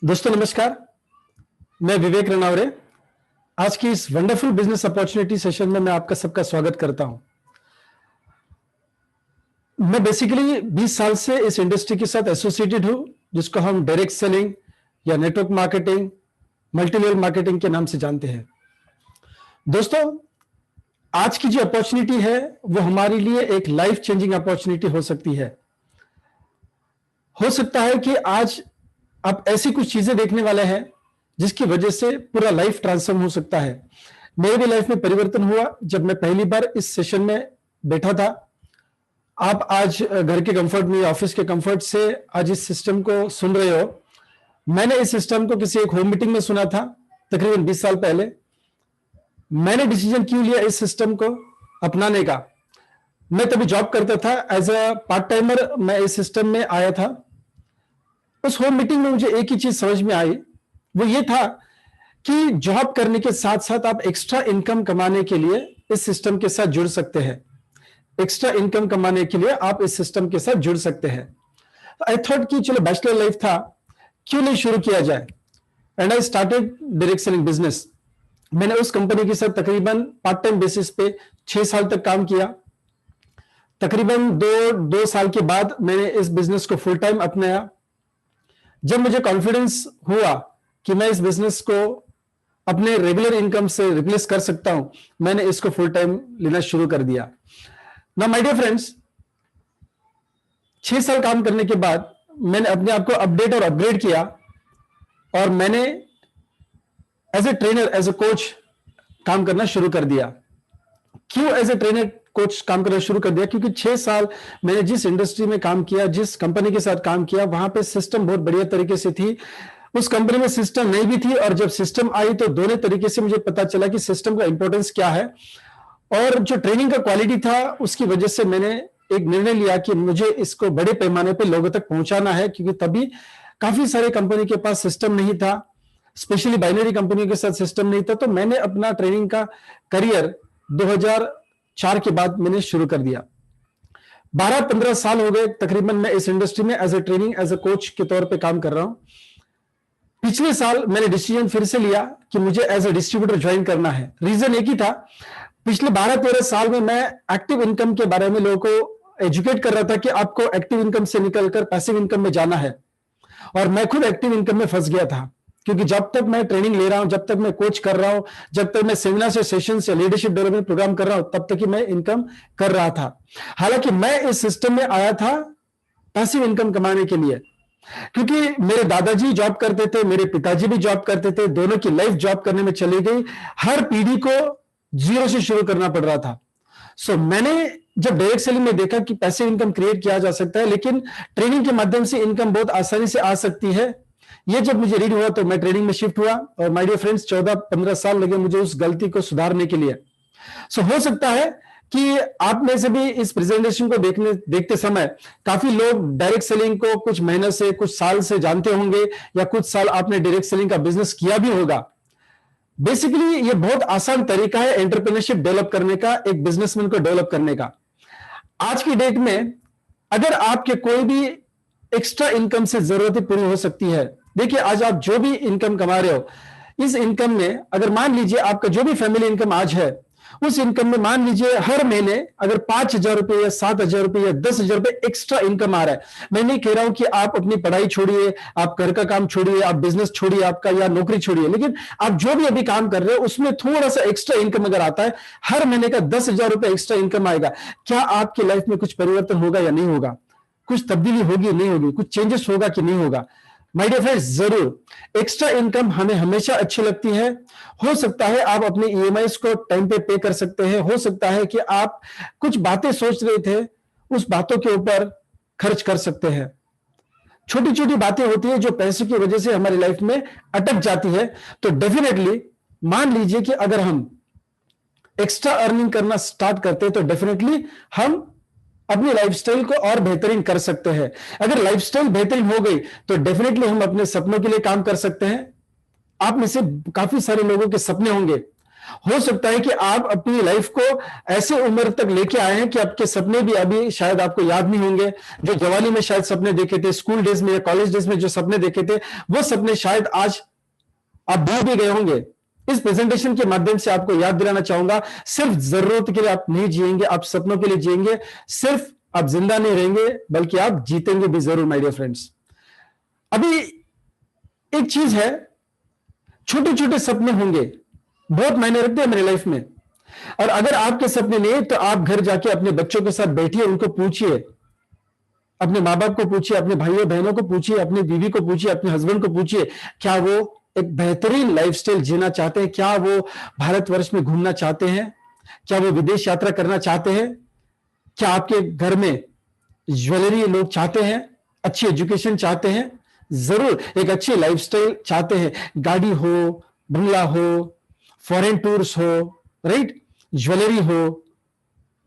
दोस्तों नमस्कार। मैं विवेक रनौरे। आज की इस वंडरफुल बिजनेस अपॉर्चुनिटी सेशन में मैं आपका सबका स्वागत करता हूं। मैं बेसिकली 20 साल से इस इंडस्ट्री के साथ एसोसिएटेड हूं, जिसको हम डायरेक्ट सेलिंग या नेटवर्क मार्केटिंग, मल्टीलेवल मार्केटिंग के नाम से जानते हैं। दोस्तों, आज की जो अपॉर्चुनिटी है वो हमारे लिए एक लाइफ चेंजिंग अपॉर्चुनिटी हो सकती है। हो सकता है कि आज आप ऐसी कुछ चीजें देखने वाले हैं जिसकी वजह से पूरा लाइफ ट्रांसफॉर्म हो सकता है। मेरे भी लाइफ में परिवर्तन हुआ जब मैं पहली बार इस सेशन में बैठा था। आप आज घर के कंफर्ट में, ऑफिस के कंफर्ट से आज इस सिस्टम को सुन रहे हो। मैंने इस सिस्टम को किसी एक होम मीटिंग में सुना था तकरीबन 20 साल पहले। मैंने डिसीजन क्यों लिया इस सिस्टम को अपनाने का? मैं तभी जॉब करता था, एज अ पार्ट टाइमर मैं इस सिस्टम में आया था। उस होम मीटिंग में मुझे एक ही चीज समझ में आई, वो ये था कि जॉब करने के साथ साथ आप एक्स्ट्रा इनकम कमाने के लिए इस सिस्टम के साथ जुड़ सकते हैं। एक्स्ट्रा इनकम कमाने के लिए आप इस सिस्टम के साथ जुड़ सकते हैं। आई थॉट कि चलो बैचलर लाइफ था, क्यों नहीं शुरू किया जाए। And I started direct selling business. मैंने उस कंपनी के साथ तकरीबन पार्ट टाइम बेसिस पे 6 साल तक काम किया। तकरीबन दो साल के बाद मैंने इस बिजनेस को फुल टाइम अपनाया। जब मुझे कॉन्फिडेंस हुआ कि मैं इस बिजनेस को अपने रेगुलर इनकम से रिप्लेस कर सकता हूं, मैंने इसको फुल टाइम लेना शुरू कर दिया। ना माय डियर फ्रेंड्स, 6 साल काम करने के बाद मैंने अपने आप को अपडेट और अपग्रेड किया और मैंने as a trainer, as a coach काम करना शुरू कर दिया। क्यों एज ए ट्रेनर कोच काम करना शुरू कर दिया? क्योंकि 6 साल मैंने जिस इंडस्ट्री में काम किया, जिस कंपनी के साथ काम किया, वहां पे सिस्टम बहुत बढ़िया तरीके से थी। उस कंपनी में सिस्टम नहीं भी थी, और जब सिस्टम आई तो दोनों तरीके से मुझे पता चला कि सिस्टम का इंपॉर्टेंस क्या है। और जो ट्रेनिंग का क्वालिटी था, उसकी वजह से मैंने एक निर्णय लिया कि मुझे इसको बड़े पैमाने पर लोगों तक पहुंचाना है, क्योंकि तभी काफी सारे कंपनी के पास सिस्टम नहीं था, स्पेशली बाइनरी कंपनियों के साथ सिस्टम नहीं था। तो मैंने अपना ट्रेनिंग का करियर 2004 के बाद मैंने शुरू कर दिया। 12-15 साल हो गए तकरीबन मैं इस इंडस्ट्री में as a training, as a coach के तौर पे काम कर रहा हूं। पिछले साल मैंने डिसीजन फिर से लिया कि मुझे एज ए डिस्ट्रीब्यूटर ज्वाइन करना है। रीजन एक ही था, पिछले 12-13 साल में मैं एक्टिव इनकम के बारे में लोगों को एजुकेट कर रहा था कि आपको एक्टिव इनकम से निकलकर पैसिव इनकम में जाना है। और मैं खुद एक्टिव इनकम में फंस गया था, क्योंकि जब तक मैं ट्रेनिंग ले रहा हूं, जब तक मैं कोच कर रहा हूं, जब तक मैं सेमिनार से सेशन से लीडरशिप डेवलपमेंट प्रोग्राम कर रहा हूं, तब तक ही मैं इनकम कर रहा था। हालांकि मैं इस सिस्टम में आया था पैसिव इनकम कमाने के लिए, क्योंकि मेरे दादाजी जॉब करते थे, मेरे पिताजी भी जॉब करते थे, दोनों की लाइफ जॉब करने में चली गई। हर पीढ़ी को जीरो से शुरू करना पड़ रहा था। सो मैंने जब डायरेक्ट सेलिंग में देखा कि पैसिव इनकम क्रिएट किया जा सकता है, लेकिन ट्रेनिंग के माध्यम से इनकम बहुत आसानी से आ सकती है, ये जब मुझे रीड हुआ तो मैं ट्रेनिंग में शिफ्ट हुआ। और माय डियर फ्रेंड्स, 14-15 साल लगे मुझे उस गलती को सुधारने के लिए। सो हो सकता है कि आप में से भी इस प्रेजेंटेशन को देखते समय काफी लोग डायरेक्ट सेलिंग को कुछ महीने से, कुछ साल से जानते होंगे, या कुछ साल आपने डायरेक्ट सेलिंग का बिजनेस किया भी होगा। बेसिकली ये बहुत आसान तरीका है एंटरप्रेन्योरशिप डेवलप करने का, एक बिजनेसमैन को डेवलप करने का। आज की डेट में अगर आपके कोई भी एक्स्ट्रा इनकम से जरूरतें पूरी हो सकती है। देखिए, आज आप जो भी इनकम कमा रहे हो, इस इनकम में अगर मान लीजिए आपका जो भी फैमिली इनकम आज है, उस इनकम में मान लीजिए हर महीने अगर 5,000 रुपए या 7,000 रुपए या 10,000 रुपए एक्स्ट्रा इनकम आ रहा है। मैं नहीं कह रहा हूं कि आप अपनी पढ़ाई छोड़िए, आप घर का काम छोड़िए, आप बिजनेस छोड़िए आपका, या नौकरी छोड़िए, लेकिन आप जो भी अभी काम कर रहे हो उसमें थोड़ा सा एक्स्ट्रा इनकम अगर आता है, हर महीने का 10,000 रुपए एक्स्ट्रा इनकम आएगा, क्या आपकी लाइफ में कुछ परिवर्तन होगा या नहीं होगा? कुछ तब्दीली होगी नहीं होगी? कुछ चेंजेस होगा कि नहीं होगा? माय डियर फ्रेंड्स, जरूर एक्स्ट्रा इनकम हमें हमेशा अच्छी लगती है। हो सकता है आप अपने ईएमआईज को टाइम पे कर सकते हैं। हो सकता है कि आप कुछ बातें सोच रहे थे, उस बातों के ऊपर खर्च कर सकते हैं। छोटी छोटी बातें होती है जो पैसों की वजह से हमारी लाइफ में अटक जाती है। तो डेफिनेटली मान लीजिए कि अगर हम एक्स्ट्रा अर्निंग करना स्टार्ट करते हैं तो डेफिनेटली हम अपनी लाइफस्टाइल को और बेहतरीन कर सकते हैं। अगर लाइफस्टाइल बेहतरीन हो गई तो डेफिनेटली हम अपने सपनों के लिए काम कर सकते हैं। आप में से काफी सारे लोगों के सपने होंगे, हो सकता है कि आप अपनी लाइफ को ऐसे उम्र तक लेके आए हैं कि आपके सपने भी अभी शायद आपको याद नहीं होंगे। जो जवानी में शायद सपने देखे थे, स्कूल डेज में या कॉलेज डेज में जो सपने देखे थे, वो सपने शायद आज आप भूल भी गए होंगे। इस प्रेजेंटेशन के माध्यम से आपको याद दिलाना चाहूंगा, सिर्फ जरूरत के लिए आप नहीं जिएंगे, आप सपनों के लिए जिएंगे। सिर्फ आप जिंदा नहीं रहेंगे बल्कि आप जीतेंगे भी जरूर माय डियर फ्रेंड्स। अभी एक चीज है, छोटे छोटे सपने होंगे, बहुत मायने रखते हैं मेरी लाइफ में। और अगर आपके सपने नहीं तो आप घर जाके अपने बच्चों के साथ बैठिए, उनको पूछिए, अपने माँ बाप को पूछिए, अपने भाइयों बहनों को पूछिए, अपनी बीवी को पूछिए, अपने हस्बैंड को पूछिए, क्या वो एक बेहतरीन लाइफस्टाइल जीना चाहते हैं? क्या वो भारतवर्ष में घूमना चाहते हैं? क्या वो विदेश यात्रा करना चाहते हैं? क्या आपके घर में ज्वेलरी लोग चाहते हैं? अच्छी एजुकेशन चाहते हैं? जरूर एक अच्छी लाइफस्टाइल चाहते हैं, गाड़ी हो, बंगला हो, फॉरेन टूर्स हो, राइट, ज्वेलरी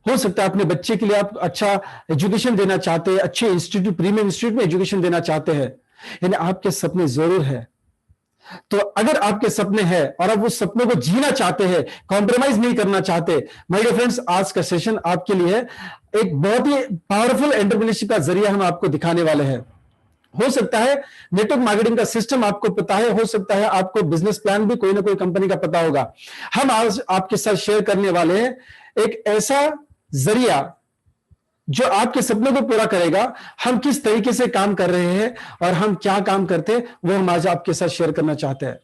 हो सकता है अपने बच्चे के लिए आप अच्छा एजुकेशन देना चाहते हैं, अच्छे इंस्टीट्यूट, प्रीमियम इंस्टीट्यूट में एजुकेशन देना चाहते हैं। यानी आपके सपने जरूर है। तो अगर आपके सपने हैं और आप उस सपनों को जीना चाहते हैं, कॉम्प्रोमाइज नहीं करना चाहते, माय डियर फ्रेंड्स, आज का सेशन आपके लिए है। एक बहुत ही पावरफुल एंटरप्रेन्योरशिप का जरिया हम आपको दिखाने वाले हैं। हो सकता है नेटवर्क मार्केटिंग का सिस्टम आपको पता है, हो सकता है आपको बिजनेस प्लान भी कोई ना कोई कंपनी का पता होगा। हम आज आपके साथ शेयर करने वाले हैं एक ऐसा जरिया जो आपके सपनों को पूरा करेगा। हम किस तरीके से काम कर रहे हैं और हम क्या काम करते हैं वो हम आज आपके साथ शेयर करना चाहते हैं।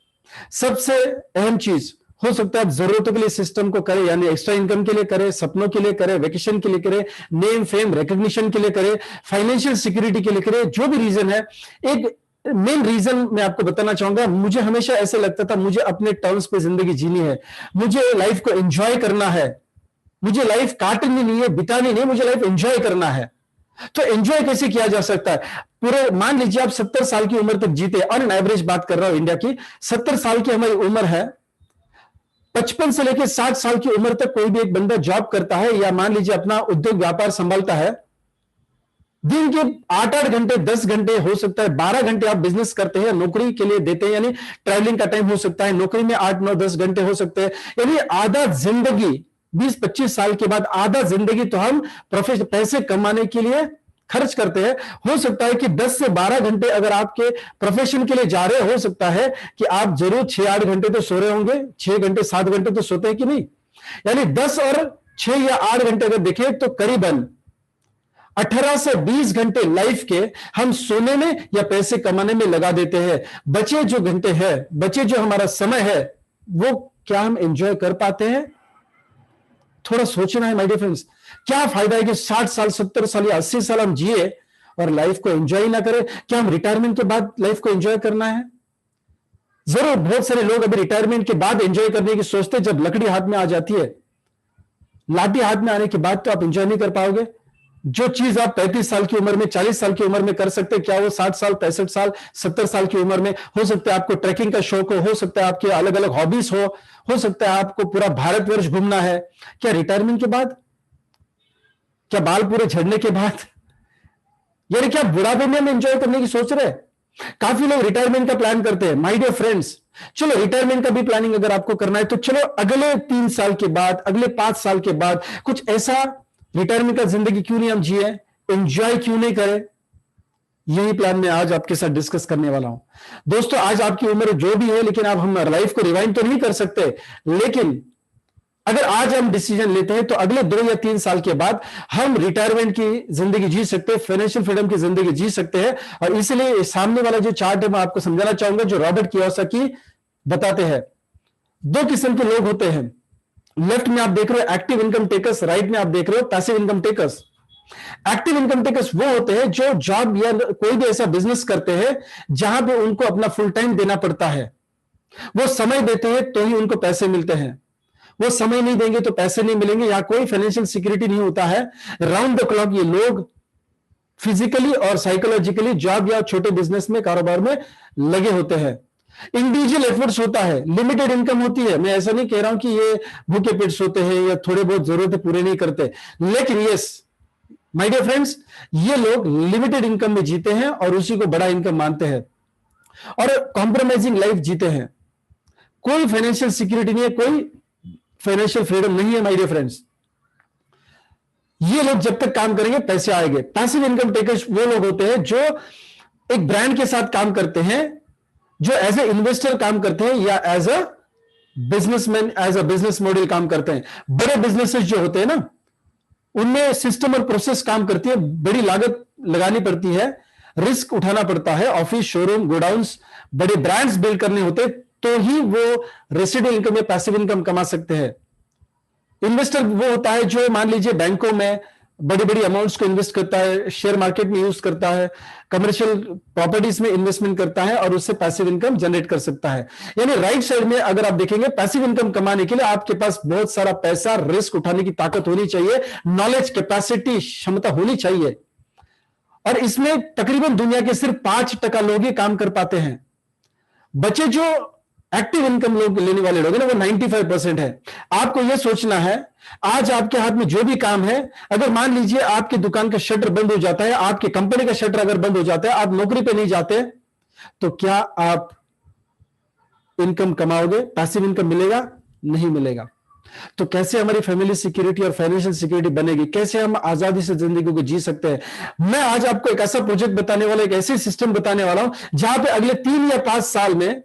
सबसे अहम चीज, हो सकता है आप जरूरतों के लिए सिस्टम को करें, यानी एक्स्ट्रा इनकम के लिए करें, सपनों के लिए करें, वेकेशन के लिए करें, नेम फेम रिकॉग्निशन के लिए करें, फाइनेंशियल सिक्योरिटी के लिए करें, जो भी रीजन है। एक मेन रीजन मैं आपको बताना चाहूंगा, मुझे हमेशा ऐसे लगता था मुझे अपने टर्म्स पे जिंदगी जीनी है, मुझे लाइफ को एंजॉय करना है, मुझे लाइफ काटनी नहीं है, बितानी नहीं, मुझे लाइफ एंजॉय करना है। तो एंजॉय कैसे किया जा सकता है? पूरे मान लीजिए आप 70 साल की उम्र तक जीते, ऑन एन एवरेज बात कर रहा हूं इंडिया की, 70 साल की हमारी उम्र है। 55 से लेकर 60 साल की उम्र तक कोई भी एक बंदा जॉब करता है या मान लीजिए अपना उद्योग व्यापार संभालता है। दिन के 8-8 घंटे, 10 घंटे, हो सकता है 12 घंटे आप बिजनेस करते हैं, नौकरी के लिए देते हैं, यानी ट्रैवलिंग का टाइम हो सकता है, नौकरी में 8-9-10 घंटे हो सकते हैं। यानी आधा जिंदगी, 20-25 साल के बाद आधा जिंदगी तो हम पैसे कमाने के लिए खर्च करते हैं। हो सकता है कि 10 से 12 घंटे अगर आपके प्रोफेशन के लिए जा रहे, हो सकता है कि आप जरूर 6-8 घंटे तो सो रहे होंगे, 6 घंटे 7 घंटे तो सोते हैं कि नहीं? यानी 10 और 6 या 8 घंटे अगर देखें तो करीबन 18 से 20 घंटे लाइफ के हम सोने में या पैसे कमाने में लगा देते हैं। बचे जो घंटे हैं, बचे जो हमारा समय है, वो क्या हम एंजॉय कर पाते हैं? थोड़ा सोचना है माय डियर फ्रेंड्स। क्या फायदा है कि 60 साल, 70 साल या 80 साल हम जिए और लाइफ को एंजॉय ना करें? क्या हम रिटायरमेंट के बाद लाइफ को एंजॉय करना है? जरूर बहुत सारे लोग अभी रिटायरमेंट के बाद एंजॉय करने की सोचते हैं। जब लकड़ी हाथ में आ जाती है, लाठी हाथ में आने के बाद तो आप एंजॉय नहीं कर पाओगे। जो चीज आप 35 साल की उम्र में, 40 साल की उम्र में कर सकते हैं, क्या वो 60 साल, 65 साल, 70 साल की उम्र में? हो सकता है आपको ट्रैकिंग का शौक हो सकता है आपके अलग अलग हॉबीज हो सकता है आपको पूरा भारतवर्ष घूमना है। क्या रिटायरमेंट के बाद? क्या बाल पूरे झड़ने के बाद? यानी क्या बुढ़ापे में हम एंजॉय करने की सोच रहे हैं? काफी लोग रिटायरमेंट का प्लान करते हैं। माय डियर फ्रेंड्स, चलो रिटायरमेंट का भी प्लानिंग अगर आपको करना है तो चलो अगले 3 साल के बाद, अगले 5 साल के बाद कुछ ऐसा रिटायरमेंट का जिंदगी क्यों नहीं हम जिए, एंजॉय क्यों नहीं करें? यही प्लान मैं आज आपके साथ डिस्कस करने वाला हूं। दोस्तों, आज आपकी उम्र जो भी है, लेकिन अब हम लाइफ को रिवाइंड तो नहीं कर सकते, लेकिन अगर आज हम डिसीजन लेते हैं तो अगले 2 या 3 साल के बाद हम रिटायरमेंट की जिंदगी जी सकते हैं, फाइनेंशियल फ्रीडम की जिंदगी जी सकते हैं। और इसलिए सामने वाला जो चार्ट है मैं आपको समझाना चाहूंगा, जो रॉबर्ट कियोसाकी बताते हैं। 2 किस्म के लोग होते हैं। लेफ्ट में आप देख रहे हो एक्टिव इनकम टेकर्स, राइट में आप देख रहे हो passive income takers. Active income takers वो होते हैं जो जॉब या कोई भी ऐसा बिजनेस करते हैं जहां पे उनको अपना फुल टाइम देना पड़ता है। वो समय देते हैं तो ही उनको पैसे मिलते हैं, वो समय नहीं देंगे तो पैसे नहीं मिलेंगे। यहां कोई फाइनेंशियल सिक्योरिटी नहीं होता है। राउंड द क्लॉक ये लोग फिजिकली और साइकोलॉजिकली जॉब या छोटे बिजनेस में, कारोबार में लगे होते हैं। इंडिविजुअल एफर्ट्स होता है, लिमिटेड इनकम होती है। मैं ऐसा नहीं कह रहा हूं कि ये भूखे पेट सोते हैं या थोड़े बहुत जरूरतें पूरे नहीं करते, लेकिन यस माय डियर फ्रेंड्स, ये लोग लिमिटेड इनकम में जीते हैं और उसी को बड़ा इनकम मानते हैं और कॉम्प्रोमाइजिंग लाइफ जीते हैं। कोई फाइनेंशियल सिक्योरिटी नहीं है, कोई फाइनेंशियल फ्रीडम नहीं है माय डियर फ्रेंड्स। ये लोग जब तक काम करेंगे पैसे आएंगे। पैसिव इनकम टेकर्स वो लोग होते हैं जो एक ब्रांड के साथ काम करते हैं, जो एज ए इन्वेस्टर काम करते हैं या as a businessman, as a business model काम करते हैं। बड़े बिजनेसेस जो होते हैं ना, उनमें सिस्टम और प्रोसेस काम करती है, बड़ी लागत लगानी पड़ती है, रिस्क उठाना पड़ता है, ऑफिस, शोरूम, गोडाउन्स, बड़े ब्रांड्स बिल्ड करने होते, तो ही वो रेसिडुअल इनकम या पैसिव इनकम कमा सकते हैं। इन्वेस्टर वो होता है जो मान लीजिए बैंकों में बड़ी बड़ी अमाउंट्स को इन्वेस्ट करता है, शेयर मार्केट में यूज करता है, कमर्शियल प्रॉपर्टीज में इन्वेस्टमेंट करता है और उससे पैसिव इनकम जनरेट कर सकता है। यानी राइट साइड में अगर आप देखेंगे, पैसिव इनकम कमाने के लिए आपके पास बहुत सारा पैसा, रिस्क उठाने की ताकत होनी चाहिए, नॉलेज, कैपेसिटी, क्षमता होनी चाहिए। और इसमें तकरीबन दुनिया के सिर्फ 5% लोग ही काम कर पाते हैं। बचे जो एक्टिव इनकम लोग लेने वाले लोग हैं ना, वो 95% है। आपको यह सोचना है, आज आपके हाथ में जो भी काम है, अगर मान लीजिए आपकी दुकान का शटर बंद हो जाता है, आपकी कंपनी का शटर अगर बंद हो जाता है, आप नौकरी पे नहीं जाते, तो क्या आप इनकम कमाओगे? पैसिव इनकम मिलेगा? नहीं मिलेगा। तो कैसे हमारी फैमिली सिक्योरिटी और फाइनेंशियल सिक्योरिटी बनेगी? कैसे हम आजादी से जिंदगी को जी सकते हैं? मैं आज आपको एक ऐसा प्रोजेक्ट बताने वाला, एक ऐसे सिस्टम बताने वाला हूं जहां पे अगले 3 या 5 साल में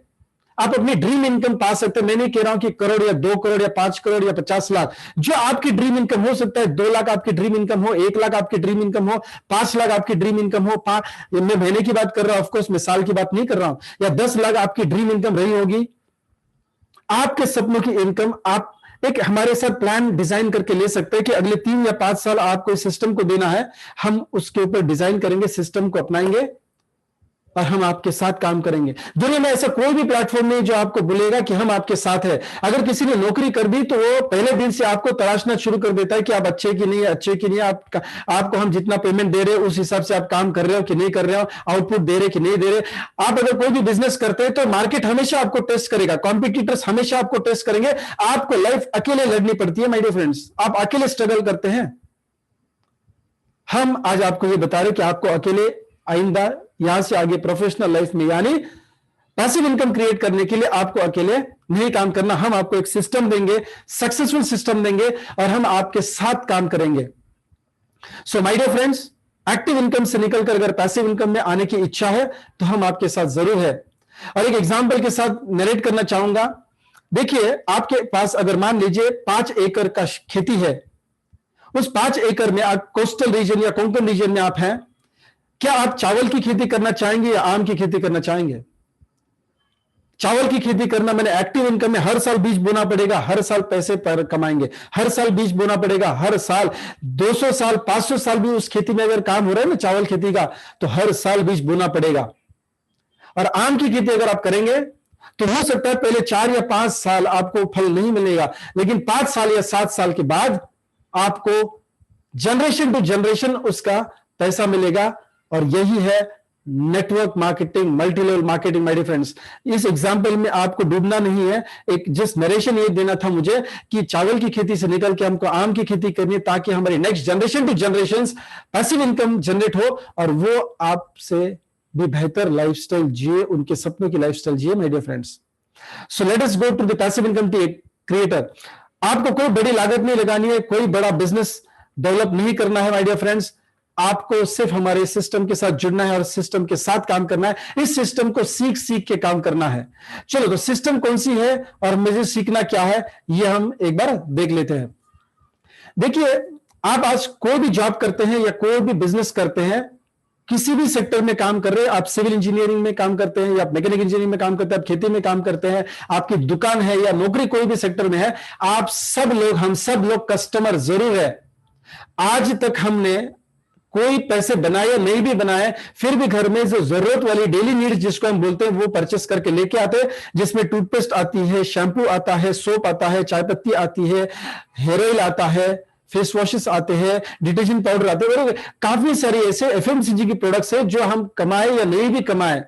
आप अपनी ड्रीम इनकम पा सकते हैं। मैं नहीं कह रहा हूं कि करोड़ या 2 करोड़ या 5 करोड़ या 50 लाख, जो आपकी ड्रीम इनकम हो सकता है। 2 लाख आपकी ड्रीम इनकम हो, 1 लाख आपकी ड्रीम इनकम हो, 5 लाख आपकी ड्रीम इनकम हो। मैं महीने की बात कर रहा हूं, ऑफकोर्स मैं साल की बात नहीं कर रहा हूं। या 10 लाख आपकी ड्रीम इनकम रही होगी। आपके सपनों की इनकम आप एक हमारे साथ प्लान डिजाइन करके ले सकते हैं कि अगले 3 या 5 साल आपको इस सिस्टम को देना है। हम उसके ऊपर डिजाइन करेंगे, सिस्टम को अपनाएंगे और हम आपके साथ काम करेंगे। दुनिया में ऐसा कोई भी प्लेटफॉर्म नहीं जो आपको बोलेगा कि हम आपके साथ हैं। अगर किसी ने नौकरी कर दी तो वो पहले दिन से आपको तराशना शुरू कर देता है कि आप अच्छे की नहीं है, अच्छे की नहीं है, आपको हम जितना पेमेंट दे रहे हैं उस हिसाब से आप काम कर रहे हो कि नहीं कर रहे हो, आउटपुट दे रहे कि नहीं दे रहे। आप अगर कोई भी बिजनेस करते हैं तो मार्केट हमेशा आपको टेस्ट करेगा, कॉम्पिटिटर्स हमेशा आपको टेस्ट करेंगे। आपको लाइफ अकेले लड़नी पड़ती है माय डियर फ्रेंड्स, आप अकेले स्ट्रगल करते हैं। हम आज आपको यह बता रहे कि आपको अकेले आइंदा यहां से आगे प्रोफेशनल लाइफ में, यानी पैसिव इनकम क्रिएट करने के लिए आपको अकेले नहीं काम करना। हम आपको एक सिस्टम देंगे, सक्सेसफुल सिस्टम देंगे और हम आपके साथ काम करेंगे। So my dear friends, active income से निकलकर अगर पैसिव इनकम में आने की इच्छा है तो हम आपके साथ जरूर है। और एक एग्जांपल के साथ नरेट करना चाहूंगा। देखिए, आपके पास अगर मान लीजिए 5 एकड़ का खेती है, उस 5 एकड़ में आप कोस्टल रीजन या कोंकण रीजन में आप हैं, क्या आप चावल की खेती करना चाहेंगे या आम की खेती करना चाहेंगे? चावल की खेती करना मैंने एक्टिव इनकम में हर साल बीज बोना पड़ेगा, हर साल पैसे पर कमाएंगे, हर साल बीज बोना पड़ेगा, हर साल 200 साल 500 साल भी उस खेती में अगर काम हो रहा है ना चावल खेती का, तो हर साल बीज बोना पड़ेगा। और आम की खेती अगर आप करेंगे तो हो सकता है पहले 4 या 5 साल आपको फल नहीं मिलेगा, लेकिन 5 साल या 7 साल के बाद आपको जनरेशन टू जनरेशन उसका पैसा मिलेगा। और यही है network marketing, multi level marketing my dear friends. इस एग्जांपल में आपको डूबना नहीं है। एक जस्ट नरेशन ये देना था मुझे कि चावल की खेती से निकल के हमको आम की खेती करनी है, ताकि हमारी next generation to generation passive income generate हो और वो आपसे भी बेहतर लाइफस्टाइल जिए, उनके सपनों की लाइफस्टाइल जिए my dear friends. So let us go to the passive income creator. आपको कोई बड़ी लागत नहीं लगानी है, कोई बड़ा बिजनेस डेवलप नहीं करना है माय डियर फ्रेंड्स। आपको सिर्फ हमारे सिस्टम के साथ जुड़ना है और सिस्टम के साथ काम करना है। इस सिस्टम को सीख सीख के काम करना है। चलो, तो सिस्टम कौन सी है और मुझे सीखना क्या है, ये हम एक बार देख लेते हैं। देखिए, आप आज कोई भी जॉब करते हैं या कोई भी बिजनेस करते हैं, किसी भी सेक्टर में काम कर रहे हैं, आप सिविल इंजीनियरिंग में काम करते हैं या मैकेनिकल इंजीनियरिंग में काम करते हैं, आप खेती में काम करते हैं, आपकी दुकान है या नौकरी कोई भी सेक्टर में है, आप सब लोग, हम सब लोग कस्टमर जरूर है। आज तक हमने कोई पैसे बनाए नहीं भी बनाए, फिर भी घर में जो जरूरत वाली डेली नीड्स जिसको हम बोलते हैं वो परचेस करके लेके आते हैं, जिसमें टूथपेस्ट आती है, शैम्पू आता है, सोप आता है, चाय पत्ती आती है, हेयर ऑयल आता है, फेस वॉशेस आते हैं, डिटर्जेंट पाउडर आते हैं, काफी सारे ऐसे एफएमसीजी की प्रोडक्ट्स है जो हम कमाए या नहीं भी कमाए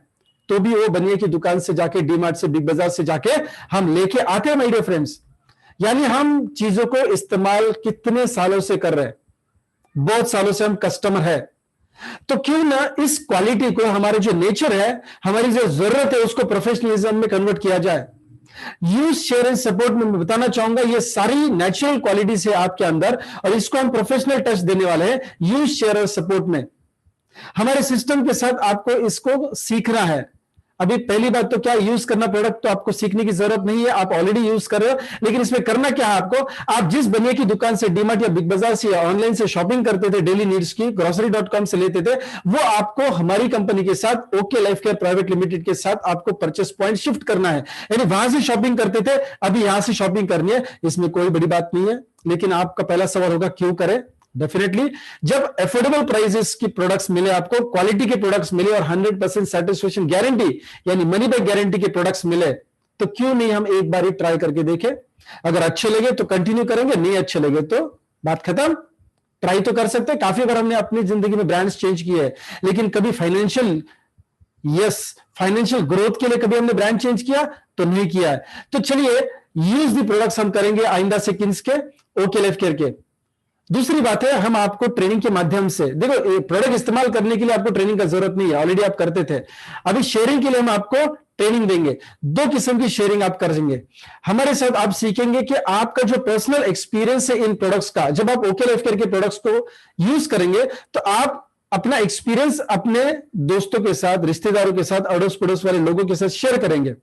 तो भी वो बनिए की दुकान से जाके, डीमार्ट से, बिग बाजार से जाके हम लेके आते हैं माय डियर फ्रेंड्स। यानी हम चीजों को इस्तेमाल कितने सालों से कर रहे हैं, बहुत सालों से हम कस्टमर है। तो क्यों ना इस क्वालिटी को, हमारे जो नेचर है, हमारी जो जरूरत है, उसको प्रोफेशनलिज्म में कन्वर्ट किया जाए। यूज शेयर एंड सपोर्ट में मैं बताना चाहूंगा ये सारी नेचुरल क्वालिटीज है आपके अंदर, और इसको हम प्रोफेशनल टच देने वाले हैं यूज शेयर और सपोर्ट में। हमारे सिस्टम के साथ आपको इसको सीखना है। अभी पहली बात तो क्या, यूज करना प्रोडक्ट तो आपको सीखने की जरूरत नहीं है, आप ऑलरेडी यूज कर रहे हो। लेकिन इसमें करना क्या है आपको, आप जिस बनिया की दुकान से, डीमार्ट या बिग बाजार से या ऑनलाइन से शॉपिंग करते थे डेली नीड्स की, grocery.com से लेते थे, वो आपको हमारी कंपनी के साथ okay life care private limited के साथ आपको परचेस पॉइंट शिफ्ट करना है। यानी वहां से शॉपिंग करते थे, अभी यहां से शॉपिंग करनी है। इसमें कोई बड़ी बात नहीं है। लेकिन आपका पहला सवाल होगा क्यों करें। डेफिनेटली जब एफोर्डेबल प्राइसेस की प्रोडक्ट्स मिले, आपको क्वालिटी के प्रोडक्ट्स मिले और 100% सेटिस्फेक्शन गारंटी यानी मनी बैक गारंटी के प्रोडक्ट्स मिले, तो क्यों नहीं हम एक बार ही ट्राई करके देखें। अगर अच्छे लगे तो कंटिन्यू करेंगे, नहीं अच्छे लगे तो बात खत्म। ट्राई तो कर सकते हैं। काफी बार हमने अपनी जिंदगी में ब्रांड्स चेंज किए हैं, लेकिन कभी फाइनेंशियल ग्रोथ के लिए कभी हमने ब्रांड चेंज किया तो नहीं किया है। तो चलिए यूज दी प्रोडक्ट्स हम करेंगे आइंदा से किन्स के, ओके लाइफ केयर के। दूसरी बात है, हम आपको ट्रेनिंग के माध्यम से, देखो प्रोडक्ट इस्तेमाल करने के लिए आपको ट्रेनिंग का जरूरत नहीं है, ऑलरेडी आप करते थे। अभी शेयरिंग के लिए हम आपको ट्रेनिंग देंगे। 2 किस्म की शेयरिंग आप करेंगे हमारे साथ। आप सीखेंगे कि आपका जो पर्सनल एक्सपीरियंस है इन प्रोडक्ट्स का, जब आप ओके लाइफ केयर के प्रोडक्ट्स को यूज करेंगे तो आप अपना एक्सपीरियंस अपने दोस्तों के साथ, रिश्तेदारों के साथ, अड़ोस पड़ोस वाले लोगों के साथ शेयर करेंगे।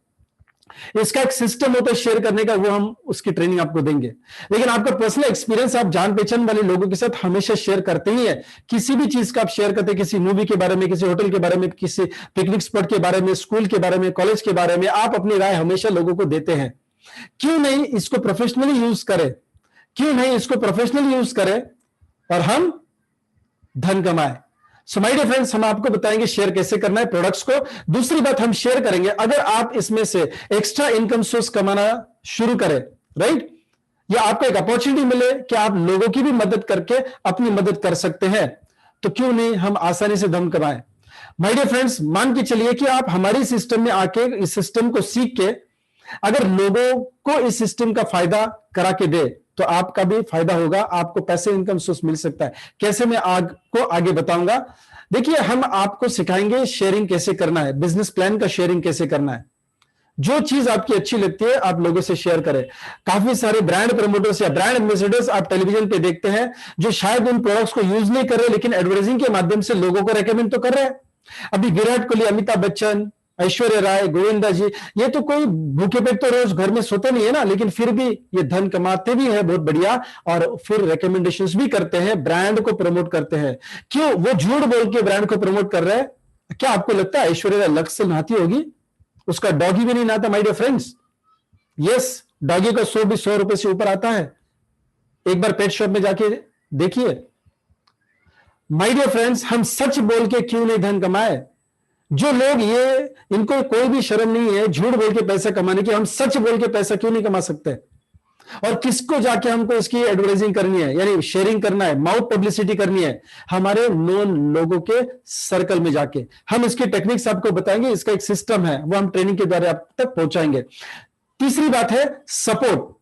इसका एक सिस्टम होता है शेयर करने का, वो हम उसकी ट्रेनिंग आपको देंगे। लेकिन आपका पर्सनल एक्सपीरियंस आप जान पहचान वाले लोगों के साथ हमेशा शेयर करते ही है। किसी भी चीज का आप शेयर करते हैं, किसी मूवी के बारे में, किसी होटल के बारे में, किसी पिकनिक स्पॉट के बारे में, स्कूल के बारे में, कॉलेज के बारे में, आप अपनी राय हमेशा लोगों को देते हैं। क्यों नहीं इसको प्रोफेशनली यूज करें, क्यों नहीं इसको प्रोफेशनली यूज करें और हम धन कमाए। सो माय डियर फ्रेंड्स, हम आपको बताएंगे शेयर कैसे करना है प्रोडक्ट्स को। दूसरी बात हम शेयर करेंगे, अगर आप इसमें से एक्स्ट्रा इनकम सोर्स कमाना शुरू करें, राइट, या आपको एक अपॉर्चुनिटी मिले कि आप लोगों की भी मदद करके अपनी मदद कर सकते हैं, तो क्यों नहीं हम आसानी से धन कमाएं। माय डियर फ्रेंड्स, मान के चलिए कि आप हमारी सिस्टम में आके इस सिस्टम को सीख के अगर लोगों को इस सिस्टम का फायदा करा के दे तो आपका भी फायदा होगा, आपको पैसे इनकम सोर्स मिल सकता है। कैसे, मैं आपको आगे बताऊंगा। देखिए, हम आपको सिखाएंगे शेयरिंग कैसे करना है, बिजनेस प्लान का शेयरिंग कैसे करना है। जो चीज आपकी अच्छी लगती है आप लोगों से शेयर करें। काफी सारे ब्रांड प्रमोटर्स या ब्रांड एम्बेसडर्स आप टेलीविजन पे देखते हैं जो शायद उन प्रोडक्ट्स को यूज नहीं कर रहे, लेकिन एडवर्टाइजिंग के माध्यम से लोगों को रेकमेंड तो कर रहे हैं। अभी विराट कोहली, अमिताभ बच्चन, ऐश्वर्या राय, गोविंदा जी, ये तो कोई भूखे पेट तो रोज घर में सोते नहीं है ना, लेकिन फिर भी ये धन कमाते भी है बहुत बढ़िया, और फिर रिकमेंडेशंस भी करते हैं, ब्रांड को प्रमोट करते हैं। क्यों? वो झूठ बोल के ब्रांड को प्रमोट कर रहे हैं। क्या आपको लगता है ऐश्वर्या राय लक्स से नहाती होगी? उसका डॉगी भी नहीं नहाता my dear friends. Yes, doggy का 100 भी 100 रुपए से ऊपर आता है। एक बार पेट शॉप में जाके देखिए। माय डियर फ्रेंड्स, हम सच बोल के क्यों नहीं धन कमाए? जो लोग इनको कोई भी शर्म नहीं है झूठ बोल के पैसा कमाने की, हम सच बोल के पैसा क्यों नहीं कमा सकते? और किसको जाके हमको इसकी एडवर्टाइजिंग करनी है, यानी शेयरिंग करना है, माउथ पब्लिसिटी करनी है? हमारे नोन लोगों के सर्कल में जाके हम इसकी टेक्निक्स आपको बताएंगे। इसका एक सिस्टम है, वो हम ट्रेनिंग के द्वारा आप तक पहुंचाएंगे। तीसरी बात है सपोर्ट,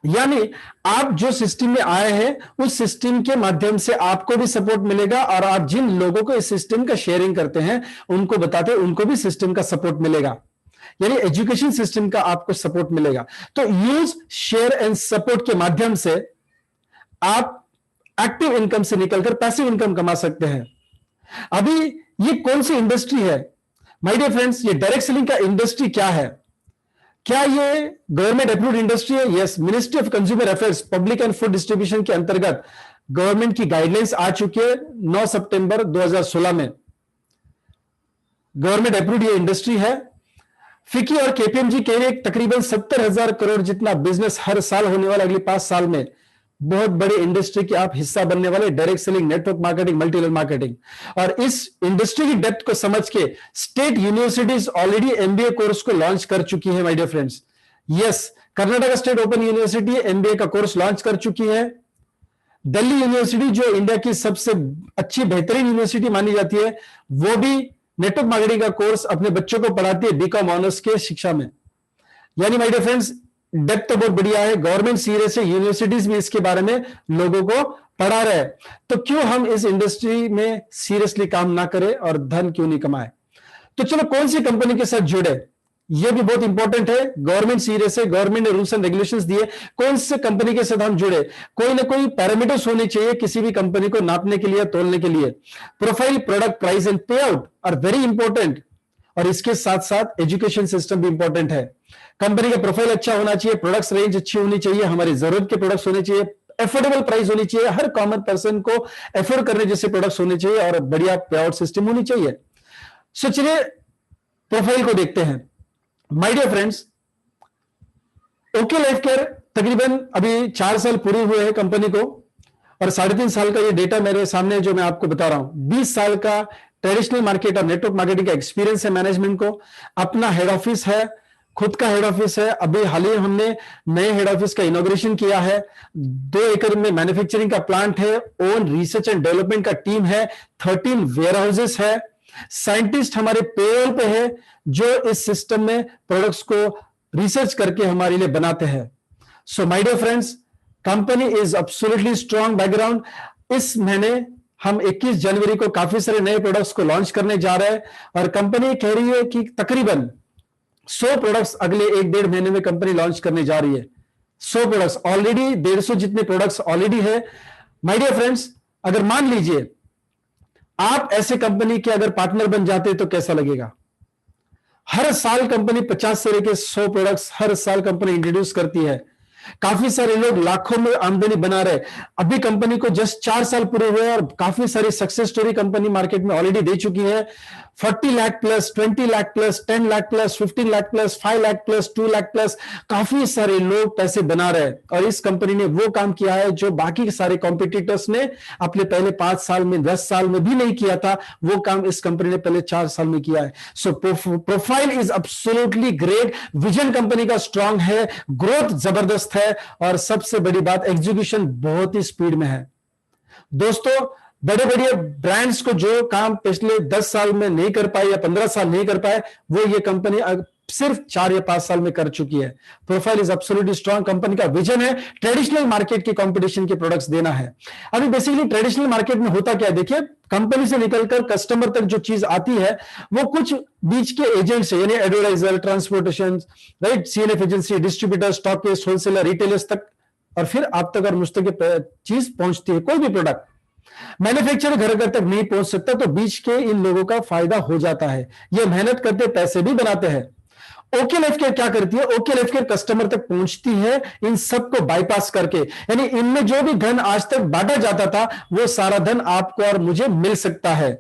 यानी आप जो सिस्टम में आए हैं उस सिस्टम के माध्यम से आपको भी सपोर्ट मिलेगा, और आप जिन लोगों को इस सिस्टम का शेयरिंग करते हैं उनको बताते हैं, उनको भी सिस्टम का सपोर्ट मिलेगा, यानी एजुकेशन सिस्टम का आपको सपोर्ट मिलेगा। तो यूज शेयर एंड सपोर्ट के माध्यम से आप एक्टिव इनकम से निकलकर पैसिव इनकम कमा सकते हैं। अभी ये कौन सी इंडस्ट्री है माय डियर फ्रेंड्स? ये डायरेक्ट सेलिंग का इंडस्ट्री क्या है? क्या ये गवर्नमेंट अप्रूव्ड इंडस्ट्री है? Yes, ministry of consumer affairs public and food distribution के अंतर्गत गवर्नमेंट की गाइडलाइंस आ चुकी है 9 सितंबर 2016 में। गवर्नमेंट अप्रूव्ड ये इंडस्ट्री है। फिकी और केपीएमजी के लिए तकरीबन 70,000 करोड़ जितना बिजनेस हर साल होने वाला अगले 5 साल में। बहुत बड़ी इंडस्ट्री के आप हिस्सा बनने वाले, direct selling, network marketing, multi level marketing. और इस इंडस्ट्री की डेप्थ को समझ के state universities already MBA course को लॉन्च कर चुकी है my dear friends. Yes, Karnataka state open university MBA का कोर्स लॉन्च कर चुकी है। दिल्ली यूनिवर्सिटी जो इंडिया की सबसे अच्छी बेहतरीन यूनिवर्सिटी मानी जाती है, वो भी नेटवर्क मार्केटिंग का कोर्स अपने बच्चों को पढ़ाती है बीकॉम ऑनर्स के शिक्षा में। यानी माय डियर फ्रेंड्स, डेप्थ तो बहुत बढ़िया है। गवर्नमेंट सीरियस है, यूनिवर्सिटीज भी इसके बारे में लोगों को पढ़ा रहे हैं। तो क्यों हम इस इंडस्ट्री में सीरियसली काम ना करें और धन क्यों नहीं कमाए? तो चलो कौन सी कंपनी के साथ जुड़े? ये भी बहुत इंपॉर्टेंट है। गवर्नमेंट सीरियस है, गवर्नमेंट ने रूल्स एंड रेगुलेशंस दिए, कौन से कंपनी के साथ हम जुड़े, कोई ना कोई पैरामीटर्स होने चाहिए किसी भी कंपनी को नापने के लिए, तोलने के लिए। प्रोफाइल, प्रोडक्ट, प्राइस एंड पे आउट आर वेरी इंपॉर्टेंट, और इसके साथ साथ एजुकेशन सिस्टम भी इंपॉर्टेंट है। कंपनी का प्रोफाइल अच्छा होना चाहिए, प्रोडक्ट्स रेंज अच्छी होनी चाहिए, हमारी जरूरत के प्रोडक्ट्स होने चाहिए, एफोर्डेबल प्राइस होनी चाहिए, हर कॉमन पर्सन को एफोर्ड करने जैसे प्रोडक्ट्स होने चाहिए, और बढ़िया पे आउट सिस्टम होनी चाहिए। सो चलिए प्रोफाइल को देखते हैं। My dear friends, okay life care तकरीबन अभी 4 साल पूरे हुए हैं कंपनी को, और 3.5 साल का ये डेटा मेरे सामने जो मैं आपको बता रहा हूं। 20 साल का ट्रेडिशनल मार्केट और नेटवर्क मार्केटिंग का एक्सपीरियंस है मैनेजमेंट को। अपना हेड ऑफिस है, खुद का हेड ऑफिस है। अभी हाल ही हमने नए हेड ऑफिस का इनॉग्रेशन किया है। 2 एकड़ में मैन्युफैक्चरिंग का प्लांट है, ओन रिसर्च एंड डेवलपमेंट का टीम है, 13 वेयर हाउसेस है, साइंटिस्ट हमारे पेरोल पे है जो इस सिस्टम में प्रोडक्ट्स को रिसर्च करके हमारे लिए बनाते हैं। So my dear friends, company is absolutely strong background. इस महीने हम 21 जनवरी को काफी सारे नए प्रोडक्ट्स को लॉन्च करने जा रहे हैं, और कंपनी कह रही है कि तकरीबन 100 प्रोडक्ट्स अगले 1-1.5 महीने में कंपनी लॉन्च करने जा रही है। 100 प्रोडक्ट्स ऑलरेडी, 150 जितने प्रोडक्ट्स ऑलरेडी है। माय डियर फ्रेंड्स, अगर मान लीजिए आप ऐसे कंपनी के अगर पार्टनर बन जाते तो कैसा लगेगा। हर साल कंपनी 50 से लेकर 100 प्रोडक्ट्स हर साल कंपनी इंट्रोड्यूस करती है। काफी सारे लोग लाखों में आमदनी बना रहे। अभी कंपनी को जस्ट 4 साल पूरे हुए और काफी सारी सक्सेस स्टोरी कंपनी मार्केट में ऑलरेडी दे चुकी है। 40 lakh plus, 20 lakh plus, 10 lakh plus, 15 lakh plus, 5 lakh plus, 2 lakh plus, काफी सारे लोग पैसे बना रहे हैं। और इस कंपनी ने वो काम किया है जो बाकी के सारे कॉम्पिटिटर्स ने अपने पहले 5 साल में, 10 साल में भी नहीं किया था। वो काम इस कंपनी ने पहले 4 साल में किया है। So profile is absolutely great, vision company का स्ट्रांग है, ग्रोथ जबरदस्त है, और सबसे बड़ी बात एग्जीक्यूशन बहुत ही स्पीड में है। दोस्तों, बड़े बड़े ब्रांड्स को जो काम पिछले 10 साल में नहीं कर पाए या 15 साल नहीं कर पाए, वो ये कंपनी सिर्फ 4 या 5 साल में कर चुकी है। Profile is absolutely strong. Company का विजन है ट्रेडिशनल मार्केट के कंपटीशन के प्रोडक्ट्स देना है। अभी बेसिकली ट्रेडिशनल मार्केट में होता क्या है, देखिए, कंपनी से निकलकर कस्टमर तक जो चीज आती है वो कुछ बीच के एजेंट्स है, यानी advertiser, transportation, right, CNF agency, distributor, stockist, wholesaler, retailers तक, और फिर आप तक और मुझ तक चीज पहुंचती है। कोई भी प्रोडक्ट मैन्युफैक्चरर घर घर तक नहीं पहुंच सकता, तो बीच के इन लोगों का फायदा हो जाता है। ये मेहनत करते, पैसे भी बनाते हैं। ओके लाइफ केयर क्या करती है, ओके लाइफ केयर कस्टमर तक पहुंचती है इन सबको बाईपास करके, यानी इनमें जो भी धन आज तक बांटा जाता था वो सारा धन आपको और मुझे मिल सकता है।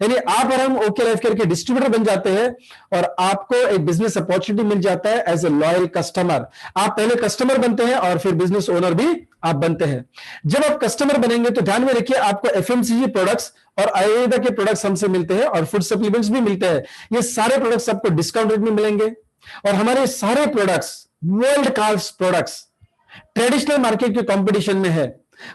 यानी आप और हम ओके लाइफ केयर के डिस्ट्रीब्यूटर बन जाते हैं, और आपको एक बिजनेस अपॉर्चुनिटी मिल जाता है एज ए लॉयल कस्टमर। आप पहले कस्टमर बनते हैं और फिर बिजनेस ओनर भी आप बनते हैं। जब आप कस्टमर बनेंगे तो ध्यान में रखिए, आपको एफएमसीजी प्रोडक्ट्स और आयुर्वेदा के प्रोडक्ट्स हमसे मिलते हैं, और फूड सप्लीमेंट्स भी मिलते हैं। ये सारे प्रोडक्ट्स आपको डिस्काउंट रेट में मिलेंगे, और हमारे सारे products world class products traditional market के कंपटीशन में है।